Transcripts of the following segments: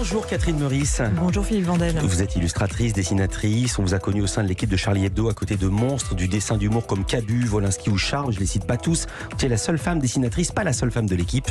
Bonjour Catherine Meurice. Bonjour Philippe Vandel. Vous êtes illustratrice, dessinatrice. On vous a connu au sein de l'équipe de Charlie Hebdo à côté de monstres du dessin d'humour comme Cabu, Wolinski ou Charles. Je les cite pas tous. Vous êtes la seule femme dessinatrice, pas la seule femme de l'équipe.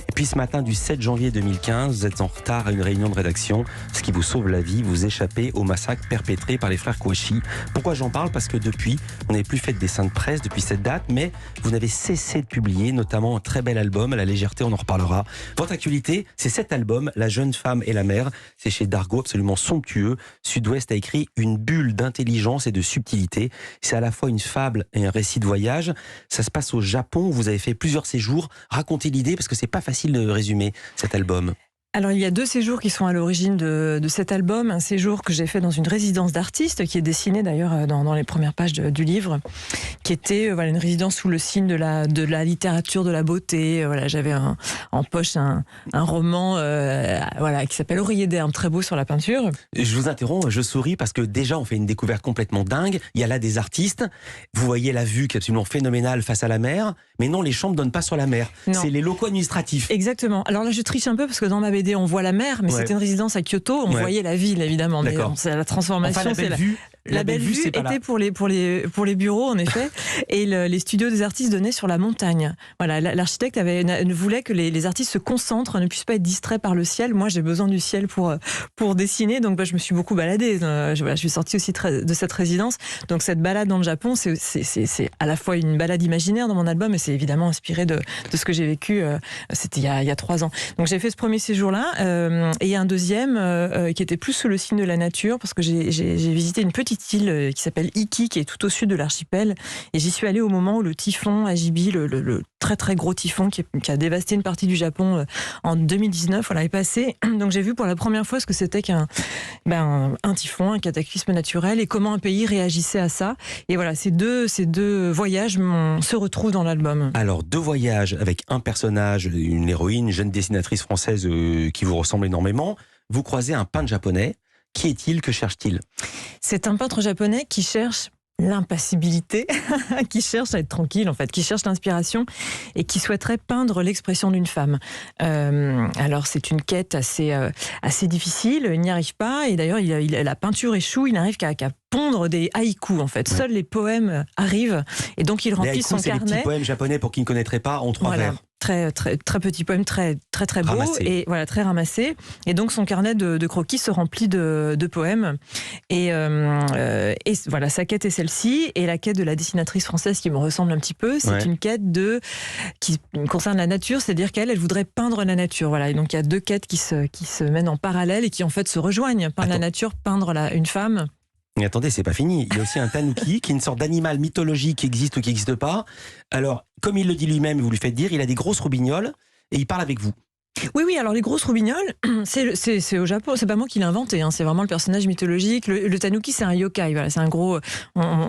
Et puis ce matin du 7 janvier 2015, vous êtes en retard à une réunion de rédaction. Ce qui vous sauve la vie, vous échappez au massacre perpétré par les frères Kouachi. Pourquoi j'en parle? Parce que depuis, on n'avait plus fait de dessin de presse depuis cette date, mais vous n'avez cessé de publier, notamment un très bel album, à la légèreté, on en reparlera. Votre actualité, c'est cet album, La jeune femme et la mère. C'est chez Dargaud, absolument somptueux. Sud-Ouest a écrit une bulle d'intelligence et de subtilité. C'est à la fois une fable et un récit de voyage. Ça se passe au Japon, où vous avez fait plusieurs séjours. Racontez l'idée, parce que c'est pas facile de résumer cet album. Alors il y a 2 séjours qui sont à l'origine de cet album. Un séjour que j'ai fait dans une résidence d'artiste, qui est dessinée d'ailleurs dans les premières pages du livre, qui était une résidence sous le signe de la littérature, de la beauté. J'avais en poche un roman qui s'appelle Oreiller d'herbe, très beau sur la peinture. Je vous interromps, je souris parce que déjà on fait une découverte complètement dingue. Il y a là des artistes, vous voyez la vue qui est absolument phénoménale face à la mer, mais non, les chambres ne donnent pas sur la mer. Non. C'est les locaux administratifs. Exactement. Alors là je triche un peu parce que dans ma BD on voit la mer, mais c'était une résidence à Kyoto, on voyait la ville évidemment. Mais c'est la transformation. Enfin, la belle vue était pour les bureaux en effet, et les studios des artistes donnaient sur la montagne. Voilà, l'architecte voulait que les artistes se concentrent, ne puissent pas être distraits par le ciel. Moi j'ai besoin du ciel pour dessiner, donc je me suis beaucoup baladée. Je suis sortie aussi de cette résidence. Donc cette balade dans le Japon, c'est à la fois une balade imaginaire dans mon album, et c'est évidemment inspiré de ce que j'ai vécu. C'était il y a 3 ans. Donc j'ai fait ce premier séjour-là, et un deuxième qui était plus sous le signe de la nature, parce que j'ai visité une petite île qui s'appelle Iki, qui est tout au sud de l'archipel, et j'y suis allée au moment où le typhon Ajibi, le très très gros typhon qui a dévasté une partie du Japon en 2019, est passé. Donc j'ai vu pour la première fois ce que c'était qu'un typhon, un cataclysme naturel, et comment un pays réagissait à ça. Et voilà, ces deux voyages se retrouvent dans l'album. Alors 2 voyages avec un personnage, une héroïne, une jeune dessinatrice française qui vous ressemble énormément. Vous croisez un peintre japonais. Qui est-il? Que cherche-t-il? C'est un peintre japonais qui cherche l'impassibilité, qui cherche à être tranquille en fait, qui cherche l'inspiration et qui souhaiterait peindre l'expression d'une femme. Alors c'est une quête assez difficile, il n'y arrive pas, et d'ailleurs la peinture échoue, il n'arrive qu'à pondre des haïkus en fait. Ouais. Seuls les poèmes arrivent, et donc il remplit son carnet. C'est des petits poèmes japonais pour qui ne connaîtraient pas, en 3 vers. Très petits poèmes, très beaux, et très ramassés. Et donc son carnet de croquis se remplit de poèmes. Et sa quête est celle-ci. Et la quête de la dessinatrice française qui me ressemble un petit peu, c'est une quête qui concerne la nature, c'est-à-dire qu'elle voudrait peindre la nature. Voilà. Et donc il y a 2 quêtes qui se mènent en parallèle et qui en fait se rejoignent. Peindre la nature, peindre une femme. Mais attendez, c'est pas fini. Il y a aussi un tanuki, qui est une sorte d'animal mythologique qui existe ou qui n'existe pas. Alors, comme il le dit lui-même, vous lui faites dire, il a des grosses roubignoles et il parle avec vous. Oui, alors les grosses roubignoles, c'est au Japon, c'est pas moi qui l'ai inventé, c'est vraiment le personnage mythologique. Le tanuki, c'est un yokai, c'est un gros,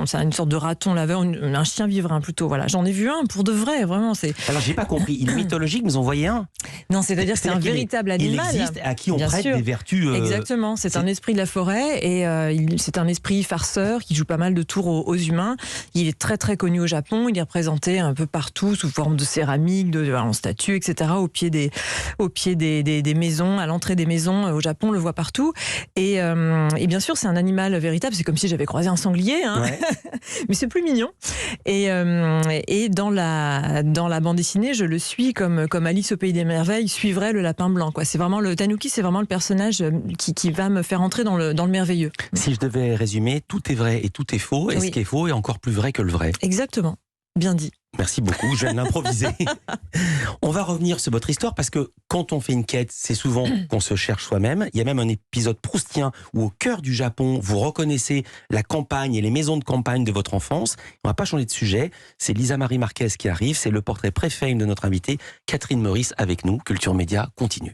c'est une sorte de raton laveur, un chien vivrain plutôt. Voilà, j'en ai vu un pour de vrai, vraiment. Alors j'ai pas compris, il est mythologique, mais vous en voyez un? Non, c'est-à-dire que c'est un véritable animal. Il existe, à qui on prête des vertus. Exactement, c'est un esprit de la forêt, et c'est un esprit farceur qui joue pas mal de tours aux humains. Il est très très connu au Japon, il est représenté un peu partout sous forme de céramique, en statue, etc. Au pied des maisons, à l'entrée des maisons au Japon, on le voit partout. Et bien sûr, c'est un animal véritable. C'est comme si j'avais croisé un sanglier, mais c'est plus mignon. Et dans la bande dessinée, je le suis comme Alice au pays des merveilles suivrait le lapin blanc. C'est vraiment le tanuki, c'est vraiment le personnage qui va me faire entrer dans le merveilleux. Si je devais résumer, tout est vrai et tout est faux. Et ce qui est faux est encore plus vrai que le vrai. Exactement. Bien dit. Merci beaucoup, je viens de l'improviser. On va revenir sur votre histoire, parce que quand on fait une quête, c'est souvent qu'on se cherche soi-même. Il y a même un épisode proustien où au cœur du Japon, vous reconnaissez la campagne et les maisons de campagne de votre enfance. On va pas changer de sujet, c'est Lisa Marie Marquez qui arrive, c'est le portrait pré-fame de notre invitée Catherine Meurice avec nous. Culture Média continue.